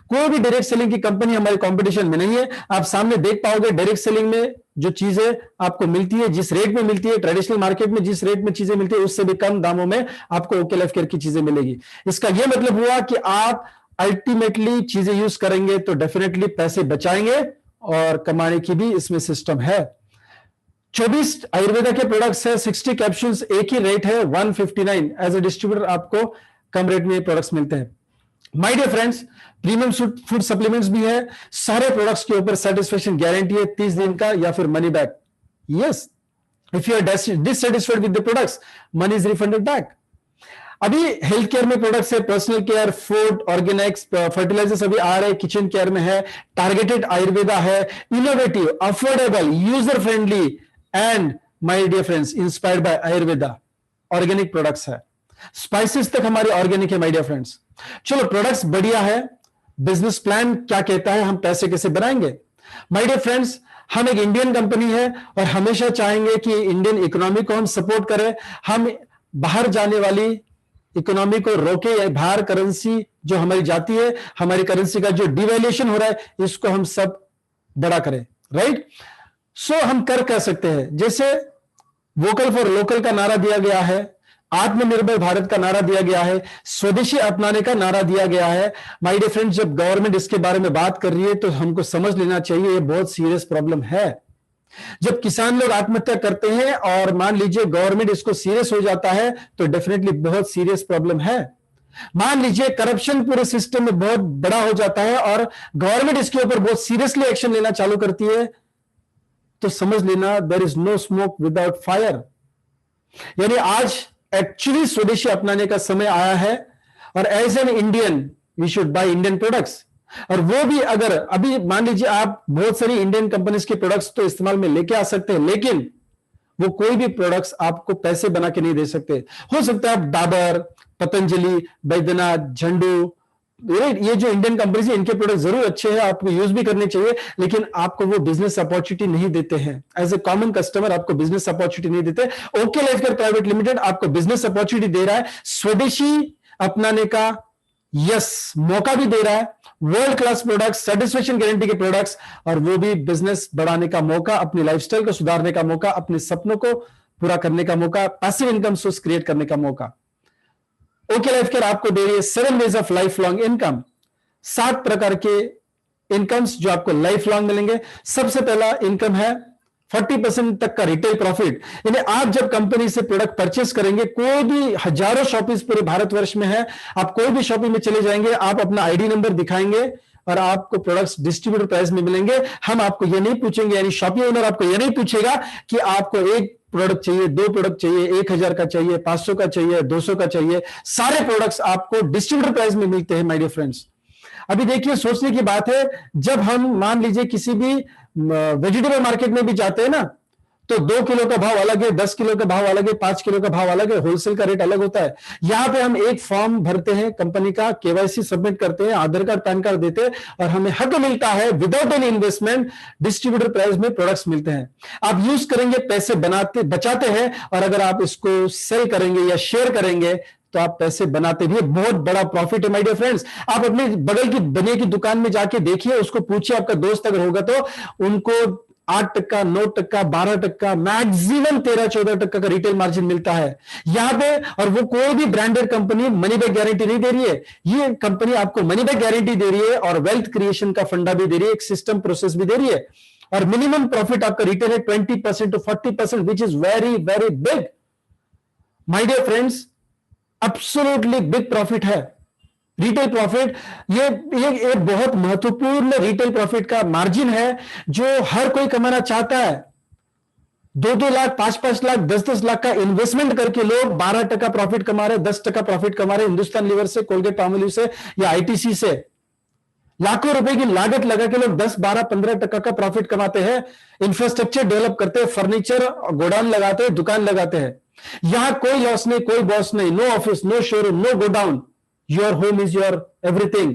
कोई भी डायरेक्ट सेलिंग की कंपनी हमारे कंपटीशन में नहीं है। आप सामने देख पाओगे डायरेक्ट सेलिंग में जो चीजें आपको मिलती है, जिस रेट में मिलती है, ट्रेडिशनल मार्केट में जिस रेट में चीजें मिलती है, उससे भी कम दामों में आपको ओके लाइफ केयर की चीजें मिलेगी। इसका यह मतलब हुआ कि आप अल्टीमेटली चीजें यूज करेंगे तो डेफिनेटली पैसे बचाएंगे, और कमाने की भी इसमें सिस्टम है। 24 आयुर्वेदा के प्रोडक्ट्स है, 60 कैप्सूल्स, एक ही रेट है 159। एज ए डिस्ट्रीब्यूटर आपको कम रेट में प्रोडक्ट्स मिलते हैं। My dear friends, premium food supplements भी है। सारे प्रोडक्ट्स के ऊपर सेटिस्फेक्शन गारंटी है 30 दिन का, या फिर money back. Yes, if you are dissatisfied with the products, money is refunded back. अभी हेल्थ केयर में प्रोडक्ट्स है, personal care, food, organics, fertilisers अभी आ रहे हैं, किचन केयर में है, टारगेटेड आयुर्वेदा है, innovative, affordable, user friendly, and my dear friends inspired by Ayurveda, organic products है। स्पाइसेस तक हमारे ऑर्गेनिक है माय डियर फ्रेंड्स। चलो, प्रोडक्ट्स बढ़िया है, बिजनेस प्लान क्या कहता है, हम पैसे कैसे बनाएंगे। माय डियर फ्रेंड्स, हम एक इंडियन कंपनी है और हमेशा चाहेंगे कि इंडियन इकोनॉमी को हम सपोर्ट करें। हम बाहर जाने वाली इकोनॉमी को रोके, या बाहर करेंसी जो हमारी जाती है, हमारी करेंसी का जो डिवैल्यूएशन हो रहा है, इसको हम सब बड़ा करें, राइट। सो हम कर सकते हैं, जैसे वोकल फॉर लोकल का नारा दिया गया है, आत्मनिर्भर भारत का नारा दिया गया है, स्वदेशी अपनाने का नारा दिया गया है। माय डियर फ्रेंड्स, जब गवर्नमेंट इसके बारे में बात कर रही है तो हमको समझ लेना चाहिए ये बहुत सीरियस प्रॉब्लम है। जब किसान लोग आत्महत्या करते हैं और मान लीजिए गवर्नमेंट इसको सीरियस हो जाता है तो डेफिनेटली बहुत सीरियस प्रॉब्लम है। मान लीजिए करप्शन पूरे सिस्टम में बहुत बड़ा हो जाता है और गवर्नमेंट इसके ऊपर बहुत सीरियसली एक्शन लेना चालू करती है, तो समझ लेना there is no smoke without fire. यानी आज एक्चुअली स्वदेशी अपनाने का समय आया है और as an Indian we should buy Indian products. और वो भी अगर अभी मान लीजिए आप बहुत सारी इंडियन कंपनीज के प्रोडक्ट्स तो इस्तेमाल में लेके आ सकते हैं, लेकिन वो कोई भी प्रोडक्ट्स आपको पैसे बना के नहीं दे सकते। हो सकता है आप डाबर, पतंजलि, बैद्यनाथ, झंडू, ये जो इंडियन कंपनीज है इनके प्रोडक्ट जरूर अच्छे हैं, आपको यूज भी करने चाहिए, लेकिन आपको वो बिजनेस अपॉर्चुनिटी नहीं देते हैं। एज ए कॉमन कस्टमर आपको बिजनेस अपॉर्चुनिटी नहीं देते। Okay life care private limited आपको बिजनेस अपॉर्चुनिटी दे रहा है, स्वदेशी अपनाने का मौका भी दे रहा है, world class products, satisfaction guarantee के प्रोडक्ट्स, और वो भी बिजनेस बढ़ाने का मौका, अपनी लाइफस्टाइल को सुधारने का मौका, अपने सपनों को पूरा करने का मौका, पैसिव इनकम सोर्स क्रिएट करने का मौका। ओके लाइफ केयर आपको दे रही है 7 ways of life long income, 7 प्रकार के इनकम्स जो आपको लाइफ लॉन्ग मिलेंगे। सबसे पहला इनकम है 40% तक का रिटेल प्रॉफिट। यानी आप जब कंपनी से प्रोडक्ट परचेस करेंगे, कोई भी हजारों शॉपिंग पूरे भारतवर्ष में है, आप कोई भी शॉपिंग में चले जाएंगे, आप अपना आईडी नंबर दिखाएंगे और आपको प्रोडक्ट्स डिस्ट्रीब्यूटर प्राइस में मिलेंगे। हम आपको यह नहीं पूछेंगे, यानी शॉपिंग ओनर आपको यह नहीं पूछेगा कि आपको एक प्रोडक्ट चाहिए, 2 प्रोडक्ट चाहिए, 1000 का चाहिए, 500 का चाहिए, 200 का चाहिए। सारे प्रोडक्ट्स आपको डिस्ट्रीब्यूटर प्राइस में मिलते हैं माय डियर फ्रेंड्स। अभी देखिए सोचने की बात है, जब हम मान लीजिए किसी भी वेजिटेबल मार्केट में भी जाते हैं ना, तो 2 किलो का भाव अलग है, 10 किलो का भाव अलग है, 5 किलो का भाव अलग है, होलसेल का रेट अलग होता है। यहां पे हम एक फॉर्म भरते हैं कंपनी का, केवाईसी सबमिट करते हैं, आधार कार्ड पैन कार्ड देते हैं और हमें हक मिलता है without any investment, distributor price में प्रोडक्ट्स मिलते हैं। आप यूज करेंगे, पैसे बचाते हैं, और अगर आप इसको सेल करेंगे या शेयर करेंगे तो आप पैसे बनाते भी। बहुत बड़ा प्रॉफिट है माय डियर फ्रेंड्स। आप अपने बगल की बनिए की दुकान में जाके देखिए, उसको पूछिए, आपका दोस्त अगर होगा तो, उनको 8%, 9%, 12%, मैक्सिमम 13-14% का रिटेल मार्जिन मिलता है यहां पे। और वो कोई भी branded company money back guarantee नहीं दे रही है, ये कंपनी आपको मनी बैक गारंटी दे रही है और वेल्थ क्रिएशन का फंडा भी दे रही है, एक सिस्टम प्रोसेस भी दे रही है। और मिनिमम प्रॉफिट आपका रिटेल है 20% to 40%, which is very very big my dear friends. Absolutely big profit है रिटेल प्रॉफिट। ये बहुत महत्वपूर्ण रिटेल प्रॉफिट का मार्जिन है जो हर कोई कमाना चाहता है। 2-2 लाख, 5-5 लाख, 10-10 लाख का इन्वेस्टमेंट करके लोग 12% प्रॉफिट कमा रहे, 10% प्रॉफिट कमा रहे, हिंदुस्तान लीवर से, कोलगेट पामोलिव से या आईटीसी से। लाखों रुपए की लागत लगा के लोग 10, 12, 15% का प्रॉफिट कमाते हैं, इंफ्रास्ट्रक्चर डेवलप करते हैं, फर्नीचर गोडाउन लगाते हैं, दुकान लगाते हैं। यहां कोई लॉस नहीं, कोई बॉस नहीं, no office, no showroom, no godown. Your home is your everything.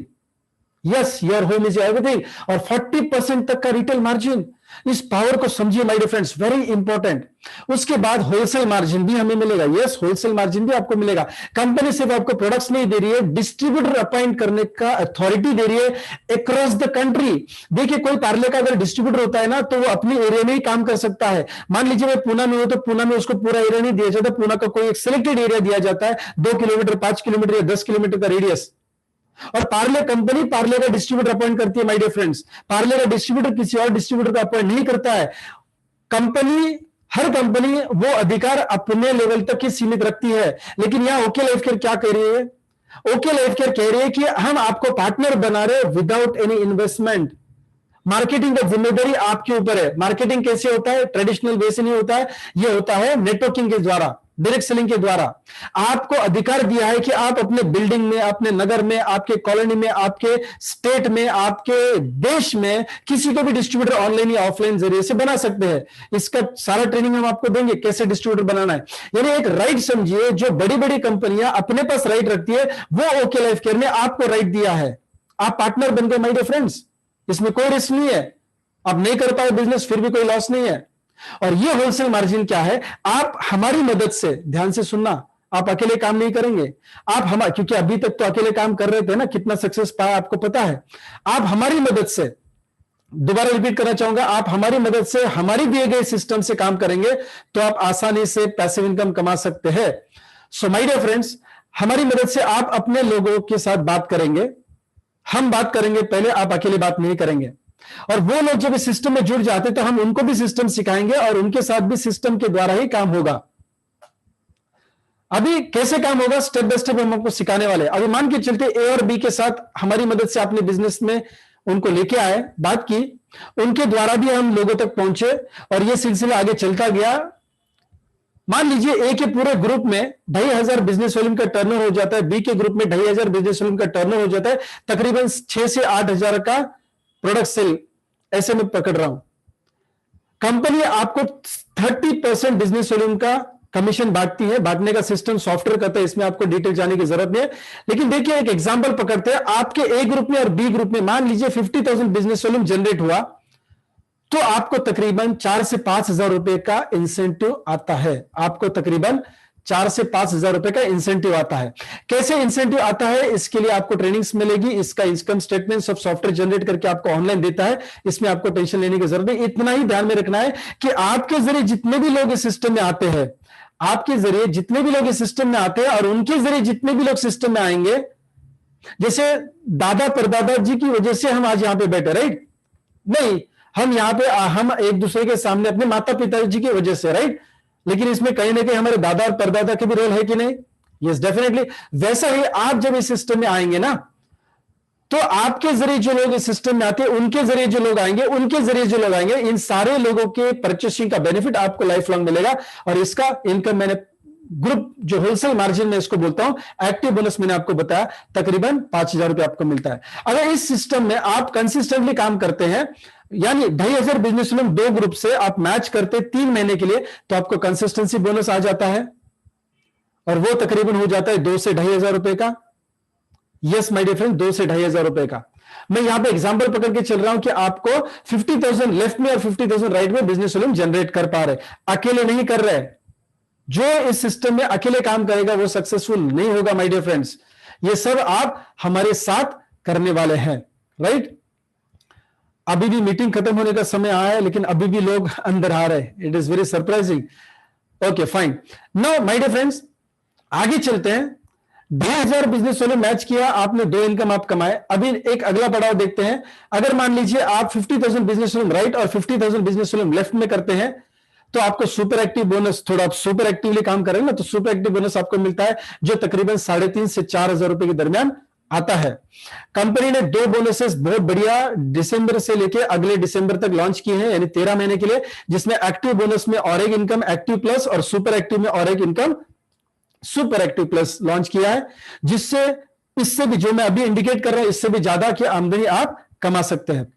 Yes, your home is your everything. और 40% तक का रिटेल मार्जिन, इस पावर को समझिए my dear friends, very important. उसके बाद होलसेल मार्जिन भी हमें मिलेगा। यस, होलसेल मार्जिन भी आपको मिलेगा। कंपनी सिर्फ आपको प्रोडक्ट्स नहीं दे रही है, डिस्ट्रीब्यूटर अपॉइंट करने का अथॉरिटी दे रही है अक्रॉस द कंट्री। देखिए, कोई पार्ले का अगर डिस्ट्रीब्यूटर होता है ना, तो वो अपने एरिया में ही काम कर सकता है। मान लीजिए मैं पूना में हूं, तो पूना में उसको पूरा एरिया नहीं दिया जाता, पूना का कोई एक सिलेक्टेड एरिया दिया जाता है, 2 किलोमीटर, 5 किलोमीटर या 10 किलोमीटर का रेडियस। और पार्ले कंपनी पार्ले का डिस्ट्रीब्यूटर अपॉइंट करती है माय डियर फ्रेंड्स। पार्ले का डिस्ट्रीब्यूटर किसी और डिस्ट्रीब्यूटर को अपॉइंट नहीं करता है। हर कंपनी वो अधिकार अपने लेवल तक ही सीमित रखती है। लेकिन यहां ओके लाइफ केयर क्या कह रही है? ओके लाइफ केयर कह रही है कि हम आपको पार्टनर बना रहे विदाउट एनी इन्वेस्टमेंट। मार्केटिंग का जिम्मेदारी आपके ऊपर है। मार्केटिंग कैसे होता है? ट्रेडिशनल वे से नहीं होता है, यह होता है नेटवर्किंग के द्वारा, डायरेक्ट सेलिंग के द्वारा। आपको अधिकार दिया है कि आप अपने बिल्डिंग में, अपने नगर में, आपके कॉलोनी में, आपके स्टेट में, आपके देश में किसी को भी डिस्ट्रीब्यूटर ऑनलाइन या ऑफलाइन जरिए से बना सकते हैं। इसका सारा ट्रेनिंग हम आपको देंगे, कैसे डिस्ट्रीब्यूटर बनाना है। यानी एक राइट समझिए, जो बड़ी बड़ी कंपनियां अपने पास राइट रखती है, वो ओके लाइफ केयर ने आपको राइट दिया है। आप पार्टनर बन गए माय डियर फ्रेंड्स, इसमें कोई रिस्क नहीं है। आप नहीं कर पाए बिजनेस, फिर भी कोई लॉस नहीं है। और ये होलसेल मार्जिन क्या है? आप हमारी मदद से, ध्यान से सुनना, आप अकेले काम नहीं करेंगे। क्योंकि अभी तक तो अकेले काम कर रहे थे ना, कितना सक्सेस पाया आपको पता है। आप हमारी मदद से, दोबारा रिपीट करना चाहूंगा, आप हमारी मदद से, हमारी दिए गए सिस्टम से काम करेंगे तो आप आसानी से पैसिव इनकम कमा सकते हैं। सो माय डियर फ्रेंड्स, हमारी मदद से आप अपने लोगों के साथ बात करेंगे, हम बात करेंगे पहले, आप अकेले बात नहीं करेंगे। और वो लोग जब इस सिस्टम में जुड़ जाते तो हम उनको भी सिस्टम सिखाएंगे और उनके साथ भी सिस्टम के द्वारा ही काम होगा। अभी कैसे काम होगा, स्टेप बाय स्टेप हम आपको सिखाने वाले। अभी मान के चलते ए और बी के साथ हमारी मदद से आपने बिजनेस में उनको लेके आए, बात की, उनके द्वारा भी हम लोगों तक पहुंचे और यह सिलसिला आगे चलता गया। मान लीजिए ए के पूरे ग्रुप में 2,500 बिजनेस वॉल्यूम का टर्नओवर हो जाता है, बी के ग्रुप में 2,500 बिजनेस वॉल्यूम का टर्नओवर हो जाता है, तकरीबन 6 से 8,000 का प्रोडक्ट सेल, ऐसे में पकड़ रहा हूं। कंपनी आपको 30% बिजनेस वॉल्यूम का कमीशन बांटती है, बांटने का सिस्टम सॉफ्टवेयर करता है, इसमें आपको डिटेल जाने की जरूरत नहीं है। लेकिन देखिए एक एग्जांपल पकड़ते हैं, आपके ए ग्रुप में और बी ग्रुप में मान लीजिए 50,000 बिजनेस वॉल्यूम जनरेट हुआ, तो आपको तकरीबन 4 से 5,000 रुपए का इंसेंटिव आता है। आपको तकरीबन 4 से 5,000 रुपए का इंसेंटिव आता है। कैसे इंसेंटिव आता है, इसके लिए आपको ट्रेनिंग्स मिलेगी, इसका इनकम स्टेटमेंट सब सॉफ्टवेयर जनरेट करके आपको ऑनलाइन देता है, इसमें आपको टेंशन लेने की जरूरत नहीं। इतना ही ध्यान में रखना है कि आपके जरिए जितने भी लोग इस सिस्टम में आते हैं, आपके जरिए जितने भी लोग इस सिस्टम में आते हैं और उनके जरिए जितने भी लोग सिस्टम में आएंगे, जैसे दादा परदादा जी की वजह से हम आज यहां पे बैठे, राइट? नहीं, हम यहां पे हम एक दूसरे के सामने अपने माता पिता जी की वजह से, राइट? लेकिन इसमें कहीं ना कहीं हमारे दादा और परदादा के भी रोल है कि नहीं? Yes, definitely. वैसा ही आप जब इस सिस्टम में आएंगे ना, तो आपके जरिए जो लोग इस सिस्टम में आते हैं, उनके जरिए जो लोग आएंगे, उनके जरिए जो लोग आएंगे, इन सारे लोगों के परचेसिंग का बेनिफिट आपको लाइफ लॉन्ग मिलेगा। और इसका इनकम मैंने ग्रुप जो होलसेल मार्जिन में इसको बोलता हूं, एक्टिव बोनस मैंने आपको बताया, तकरीबन 5,000 रुपए आपको मिलता है। अगर इस सिस्टम में आप कंसिस्टेंटली काम करते हैं, यानी 2,500 बिजनेस लोग 2 ग्रुप से आप मैच करते 3 महीने के लिए, तो आपको कंसिस्टेंसी बोनस आ जाता है और वो तकरीबन हो जाता है 2 से 2,500 रुपए का। यस माय डियर फ्रेंड, 2 से 2,500 रुपए का। मैं यहां पे एग्जांपल पकड़ के चल रहा हूं कि आपको 50,000 लेफ्ट में और 50,000 राइट में बिजनेस वॉल्यूम जनरेट कर पा रहे, अकेले नहीं कर रहे। जो इस सिस्टम में अकेले काम करेगा वो सक्सेसफुल नहीं होगा माय डियर फ्रेंड्स। ये सब आप हमारे साथ करने वाले हैं, राइट? अभी भी मीटिंग खत्म होने का समय आया है, लेकिन अभी भी लोग अंदर आ रहे हैं। It is very surprising. Okay, fine. Now my dear friends, आगे चलते हैं। 2,000 बिजनेस वॉल्यूम मैच किया आपने, 2 इनकम आप कमाए। अभी एक अगला पड़ाव देखते हैं। अगर मान लीजिए आप 50,000 बिजनेस वॉल्यूम राइट और 50,000 बिजनेस वॉल्यूम लेफ्ट में करते हैं, तो आपको सुपर एक्टिव बोनस, थोड़ा आप सुपर एक्टिवली काम करेंगे ना, तो सुपर एक्टिव बोनस आपको मिलता है, जो तकरीबन 3,500 से 4,000 रुपए के दरमियान आता है। कंपनी ने 2 बोनसेस बहुत बढ़िया दिसंबर से लेके अगले दिसंबर तक लॉन्च किए हैं, यानी 13 महीने के लिए, जिसमें एक्टिव बोनस में और एक इनकम एक्टिव प्लस और सुपर एक्टिव में और एक income super active plus launch किया है, जिससे इससे भी, जो मैं अभी इंडिकेट कर रहा हूं, इससे भी ज्यादा की आमदनी आप कमा सकते हैं।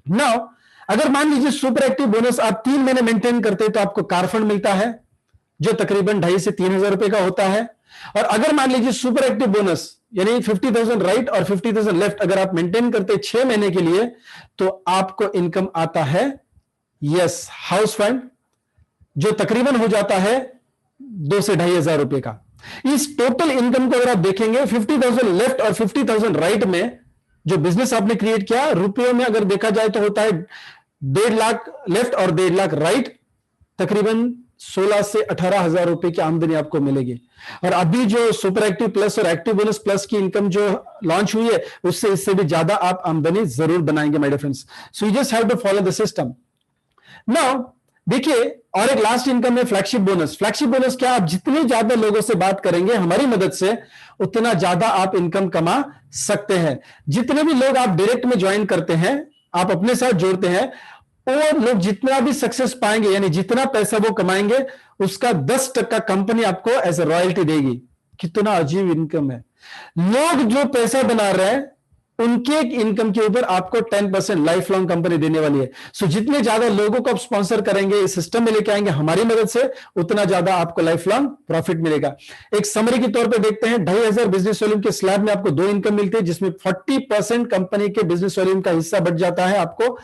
नाउ अगर मान लीजिए सुपर एक्टिव बोनस आप 3 महीने मेंटेन करते हैं, तो आपको कार फंड मिलता है, जो तकरीबन 2,500 से 3,000 रुपए का होता है। और अगर मान लीजिए सुपर एक्टिव बोनस यानी 50,000 राइट और 50,000 लेफ्ट अगर आप मेंटेन करते 6 महीने के लिए, तो आपको इनकम आता है, यस, हाउस फंड, जो तकरीबन हो जाता है 2 से 2,500 रुपए का। इस टोटल इनकम को अगर आप देखेंगे, 50,000 लेफ्ट और 50,000 राइट में जो बिजनेस आपने क्रिएट किया, रुपयों में अगर देखा जाए तो होता है 1.5 लाख लेफ्ट और 1.5 लाख राइट, तकरीबन 16 से 18,000 रुपए की आमदनी आपको मिलेगी। और अभी जो सुपर एक्टिव प्लस और एक्टिव बोनस प्लस की इनकम जो लॉन्च हुई है, उससे इससे भी ज्यादा आप आमदनी जरूर बनाएंगे my dear friends. So you just have to follow the system. Now देखिए, और एक लास्ट इनकम है फ्लैगशिप बोनस। फ्लैगशिप बोनस क्या, आप जितने ज्यादा लोगों से बात करेंगे हमारी मदद से, उतना ज्यादा आप इनकम कमा सकते हैं। जितने भी लोग आप डायरेक्ट में ज्वाइन करते हैं, आप अपने साथ जोड़ते हैं, और लोग जितना भी सक्सेस पाएंगे, यानी जितना पैसा वो कमाएंगे, उसका 10% कंपनी आपको एज ए रॉयल्टी देगी। कितना अजीब इनकम है। लोग जो पैसा बना रहे हैं, उनके इनकम के ऊपर आपको 10% लाइफ लॉन्ग कंपनी देने वाली है। सो जितने ज्यादा लोगों को आप स्पॉन्सर करेंगे, इस सिस्टम में लेके आएंगे हमारी मदद से, उतना ज्यादा आपको लाइफ लॉन्ग प्रॉफिट मिलेगा। एक समरी के तौर पे देखते हैं, 2,500 बिजनेस वॉल्यूम के स्लैब में आपको 2 इनकम मिलती है, जिसमें 40% कंपनी के बिजनेस वॉल्यूम का हिस्सा बढ़ जाता है आपको।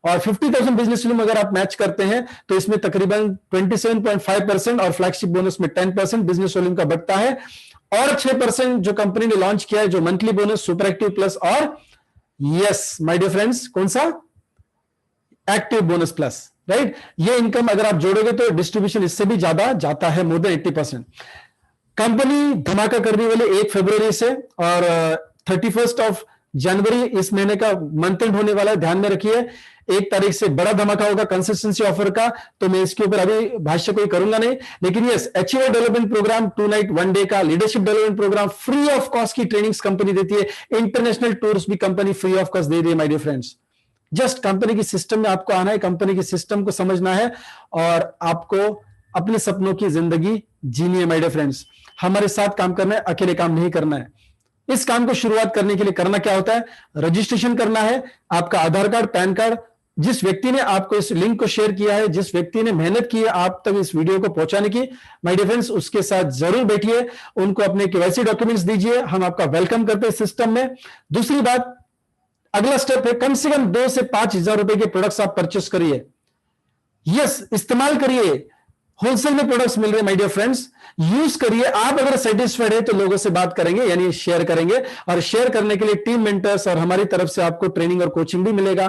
और 50,000 बिजनेस वॉल्यूम अगर आप मैच करते हैं, तो इसमें तकरीबन 27.5% और फ्लैगशिप बोनस में 10% बिजनेस वॉल्यूम का बढ़ता है। और 6% जो कंपनी ने लॉन्च किया है, जो monthly bonus, super active plus और यस माय डियर फ्रेंड्स, कौन सा, एक्टिव बोनस प्लस, राइट। ये इनकम अगर आप जोड़ोगे तो डिस्ट्रीब्यूशन इससे भी ज्यादा जाता है, मोर देन 80%। कंपनी धमाका करने वाले 1 फरवरी से और 31 जनवरी इस महीने का मंथ एंड होने वाला है, ध्यान में रखिए। 1 तारीख से बड़ा धमाका होगा कंसिस्टेंसी ऑफर का, तो मैं इसके ऊपर अभी भाष्य कोई करूंगा नहीं। लेकिन yes, achiever development programme 2 night 1 day का, leadership development programme, free of cost की ट्रेनिंग्स कंपनी देती है, इंटरनेशनल टूर्स भी कंपनी फ्री ऑफ कॉस्ट दे रही है my dear friends. Just company की सिस्टम में आपको आना है, कंपनी के सिस्टम को समझना है और आपको अपने सपनों की जिंदगी जीनी है माय डियर फ्रेंड्स। हमारे साथ काम करना है, अकेले काम नहीं करना है। इस काम को शुरुआत करने के लिए करना क्या होता है, रजिस्ट्रेशन करना है, आपका आधार कार्ड, पैन कार्ड, जिस व्यक्ति ने आपको इस लिंक को शेयर किया है, जिस व्यक्ति ने मेहनत की है आप तक इस वीडियो को पहुंचाने की, माय डियर फ्रेंड्स, उसके साथ जरूर बैठिए, उनको अपने केवाईसी डॉक्यूमेंट्स दीजिए, हम आपका वेलकम करते हैं सिस्टम में। दूसरी बात, अगला स्टेप है, कम से कम 2 से 5,000 रुपए के प्रोडक्ट्स आप परचेस करिए। यस, इस्तेमाल करिए, होलसेल में प्रोडक्ट्स मिल रहे हैं माय डियर फ्रेंड्स, यूज करिए। आप अगर सेटिस्फाइड है तो लोगों से बात करेंगे, यानी शेयर करेंगे, और शेयर करने के लिए टीम मेंटर्स और हमारी तरफ से आपको ट्रेनिंग और कोचिंग भी मिलेगा।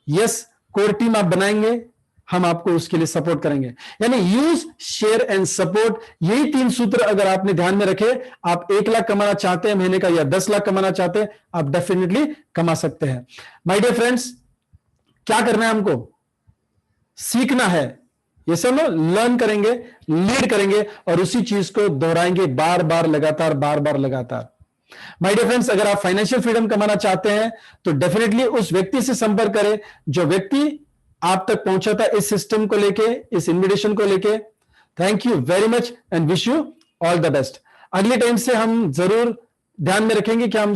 यस, कोर टीम आप बनाएंगे, हम आपको उसके लिए सपोर्ट करेंगे, यानी यूज, शेयर एंड सपोर्ट। यही 3 सूत्र अगर आपने ध्यान में रखे, आप 1 लाख कमाना चाहते हैं महीने का या 10 लाख कमाना चाहते हैं, आप डेफिनेटली कमा सकते हैं। माय डियर फ्रेंड्स, क्या करना है हमको, सीखना है, ये सब लर्न करेंगे, लीड करेंगे और उसी चीज को दोहराएंगे बार बार लगातार, बार बार लगातार। माय डियर फ्रेंड्स, अगर आप फाइनेंशियल फ्रीडम कमाना चाहते हैं तो डेफिनेटली उस व्यक्ति से संपर्क करें जो व्यक्ति आप तक पहुंचा था इस सिस्टम को लेके, इस इन्विटेशन को लेके। Thank you very much and wish you all the best. अगले टाइम से हम जरूर ध्यान में रखेंगे कि हम